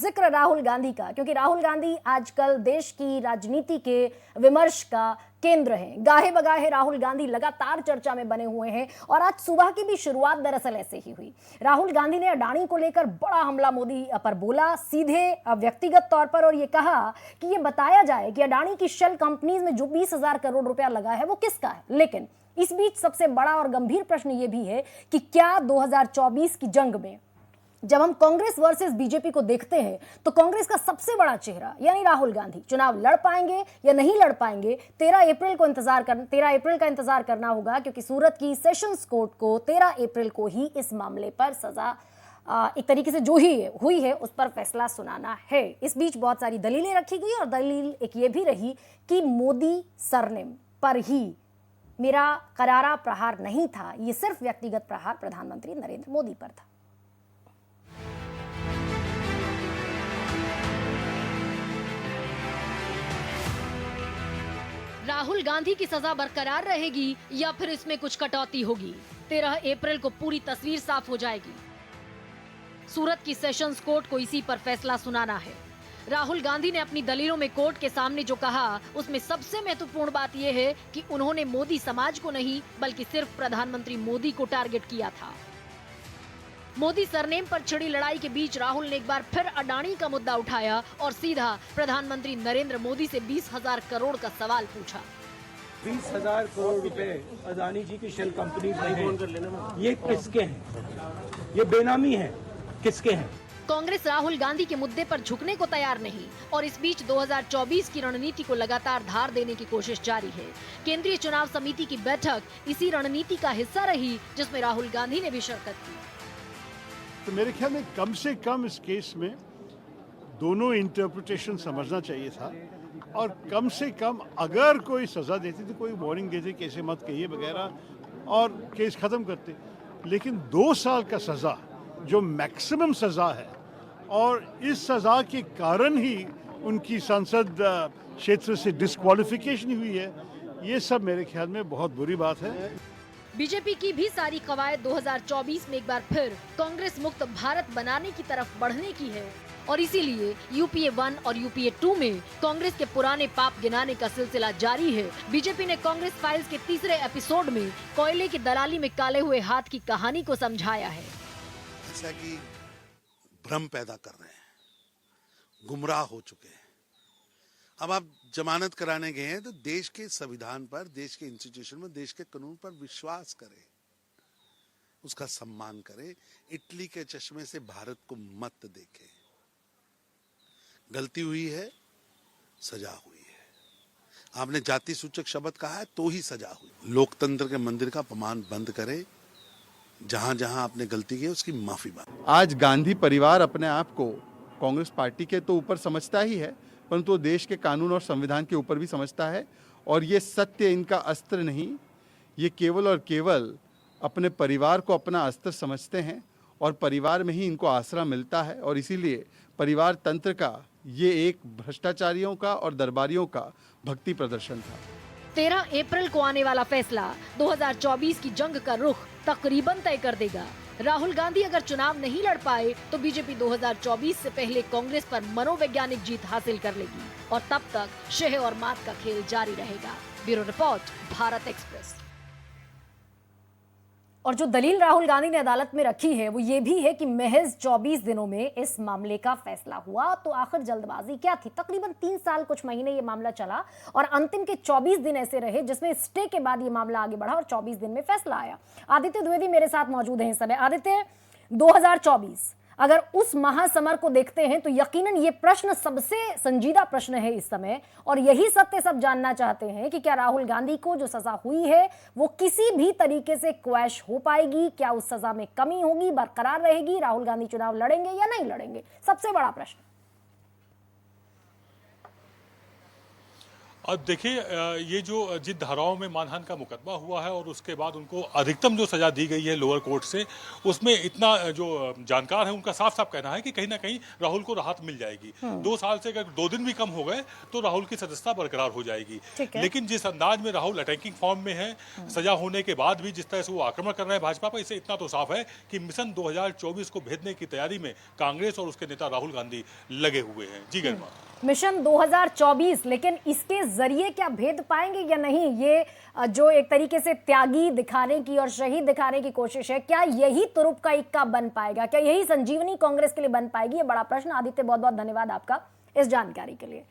जिक्र राहुल गांधी का, क्योंकि राहुल गांधी आजकल देश की राजनीति के विमर्श का केंद्र हैं। गाहे बगाहे राहुल गांधी लगातार चर्चा में बने हुए हैं और आज सुबह की भी शुरुआत दरअसल ऐसे ही हुई। राहुल गांधी ने अडानी को लेकर बड़ा हमला मोदी पर बोला, सीधे व्यक्तिगत तौर पर, और ये कहा कि ये बताया जाए कि अडानी की शेल कंपनीज में जो 20,000 करोड़ रुपया लगा है वो किसका है। लेकिन इस बीच सबसे बड़ा और गंभीर प्रश्न ये भी है कि क्या 2024 की जंग में जब हम कांग्रेस वर्सेस बीजेपी को देखते हैं तो कांग्रेस का सबसे बड़ा चेहरा यानी राहुल गांधी चुनाव लड़ पाएंगे या नहीं लड़ पाएंगे। 13 अप्रैल का इंतजार करना होगा, क्योंकि सूरत की सेशंस कोर्ट को 13 अप्रैल को ही इस मामले पर सजा एक तरीके से जो ही हुई है उस पर फैसला सुनाना है। इस बीच बहुत सारी दलीलें रखी गई और दलील एक ये भी रही कि मोदी सरनेम पर ही मेरा करारा प्रहार नहीं था, ये सिर्फ व्यक्तिगत प्रहार प्रधानमंत्री नरेंद्र मोदी पर था। राहुल गांधी की सजा बरकरार रहेगी या फिर इसमें कुछ कटौती होगी? 13 अप्रैल को पूरी तस्वीर साफ हो जाएगी। सूरत की सेशंस कोर्ट को इसी पर फैसला सुनाना है। राहुल गांधी ने अपनी दलीलों में कोर्ट के सामने जो कहा उसमें सबसे महत्वपूर्ण बात यह है कि उन्होंने मोदी समाज को नहीं बल्कि सिर्फ प्रधानमंत्री मोदी को टारगेट किया था। मोदी सरनेम पर छिड़ी लड़ाई के बीच राहुल ने एक बार फिर अडानी का मुद्दा उठाया और सीधा प्रधानमंत्री नरेंद्र मोदी से 20,000 करोड़ का सवाल पूछा। 20,000 करोड़ रुपए अडानी जी की शेल कंपनी में ये किसके हैं? ये बेनामी है, किसके हैं? कांग्रेस राहुल गांधी के मुद्दे पर झुकने को तैयार नहीं और इस बीच 2024 की रणनीति को लगातार धार देने की कोशिश जारी है। केंद्रीय चुनाव समिति की बैठक इसी रणनीति का हिस्सा रही, जिसमें राहुल गांधी ने भी शिरकत की। तो मेरे ख्याल में कम से कम इस केस में दोनों इंटरप्रिटेशन समझना चाहिए था और कम से कम अगर कोई सजा देती तो कोई वार्निंग देते कि ऐसे मत कहिए वगैरह और केस खत्म करते। लेकिन 2 साल का सजा जो मैक्सिमम सजा है और इस सजा के कारण ही उनकी संसद क्षेत्र से डिस्क्वालिफिकेशन हुई है, ये सब मेरे ख्याल में बहुत बुरी बात है। बीजेपी की भी सारी कवायद 2024 में एक बार फिर कांग्रेस मुक्त भारत बनाने की तरफ बढ़ने की है और इसीलिए यूपीए 1 और यूपीए 2 में कांग्रेस के पुराने पाप गिनाने का सिलसिला जारी है। बीजेपी ने कांग्रेस फाइल्स के तीसरे एपिसोड में कोयले की दलाली में काले हुए हाथ की कहानी को समझाया है। ऐसा कि भ्रम पैदा कर रहे हैं, गुमराह हो चुके हैं। अब आप जमानत कराने गए हैं तो देश के संविधान पर, देश के इंस्टीट्यूशन में, देश के कानून पर विश्वास करें, उसका सम्मान करें। इटली के चश्मे से भारत को मत देखें। गलती हुई है, सजा हुई है। आपने जाति सूचक शब्द कहा है तो ही सजा हुई। लोकतंत्र के मंदिर का अपमान बंद करें। जहां जहां आपने गलती की उसकी माफी मांगे। आज गांधी परिवार अपने आप को कांग्रेस पार्टी के तो ऊपर समझता ही है, परंतु देश के कानून और संविधान के ऊपर भी समझता है और ये सत्य इनका अस्त्र नहीं, ये केवल और केवल अपने परिवार को अपना अस्त्र समझते हैं और परिवार में ही इनको आसरा मिलता है और इसीलिए परिवार तंत्र का ये एक भ्रष्टाचारियों का और दरबारियों का भक्ति प्रदर्शन था। 13 अप्रैल को आने वाला फैसला 2024 की जंग का रुख तकरीबन तय कर देगा। राहुल गांधी अगर चुनाव नहीं लड़ पाए तो बीजेपी 2024 से पहले कांग्रेस पर मनोवैज्ञानिक जीत हासिल कर लेगी और तब तक शह और मात का खेल जारी रहेगा। Bureau report, Bharat express. और जो दलील राहुल गांधी ने अदालत में रखी है वो ये भी है कि महज 24 दिनों में इस मामले का फैसला हुआ, तो आखिर जल्दबाजी क्या थी? तकरीबन 3 साल कुछ महीने ये मामला चला और अंतिम के 24 दिन ऐसे रहे जिसमें स्टे के बाद ये मामला आगे बढ़ा और 24 दिन में फैसला आया। आदित्य द्विवेदी मेरे साथ मौजूद हैं इस समय। आदित्य, 2024 अगर उस महासमर को देखते हैं तो यकीनन ये प्रश्न सबसे संजीदा प्रश्न है इस समय और यही सत्य सब जानना चाहते हैं कि क्या राहुल गांधी को जो सजा हुई है वो किसी भी तरीके से क्वैश हो पाएगी? क्या उस सजा में कमी होगी, बरकरार रहेगी? राहुल गांधी चुनाव लड़ेंगे या नहीं लड़ेंगे? सबसे बड़ा प्रश्न। अब देखिए ये जो जिन धाराओं में मानहानि का मुकदमा हुआ है और उसके बाद उनको अधिकतम जो सजा दी गई है लोअर कोर्ट से, उसमें इतना जो जानकार है उनका साफ साफ कहना है कि कहीं ना कहीं राहुल को राहत मिल जाएगी। 2 साल से अगर 2 दिन भी कम हो गए तो राहुल की सदस्यता बरकरार हो जाएगी। लेकिन जिस अंदाज में राहुल अटैकिंग फॉर्म में है, सजा होने के बाद भी जिस तरह से वो आक्रमण कर रहे हैं भाजपा पर, इससे इतना तो साफ है कि मिशन 2024 को भेदने की तैयारी में कांग्रेस और उसके नेता राहुल गांधी लगे हुए हैं। जी गरिमा। मिशन 2024, लेकिन इसके जरिए क्या भेद पाएंगे या नहीं? ये जो एक तरीके से त्यागी दिखाने की और शहीद दिखाने की कोशिश है, क्या यही तुरुप का इक्का बन पाएगा? क्या यही संजीवनी कांग्रेस के लिए बन पाएगी? ये बड़ा प्रश्न। आदित्य, बहुत बहुत धन्यवाद आपका इस जानकारी के लिए।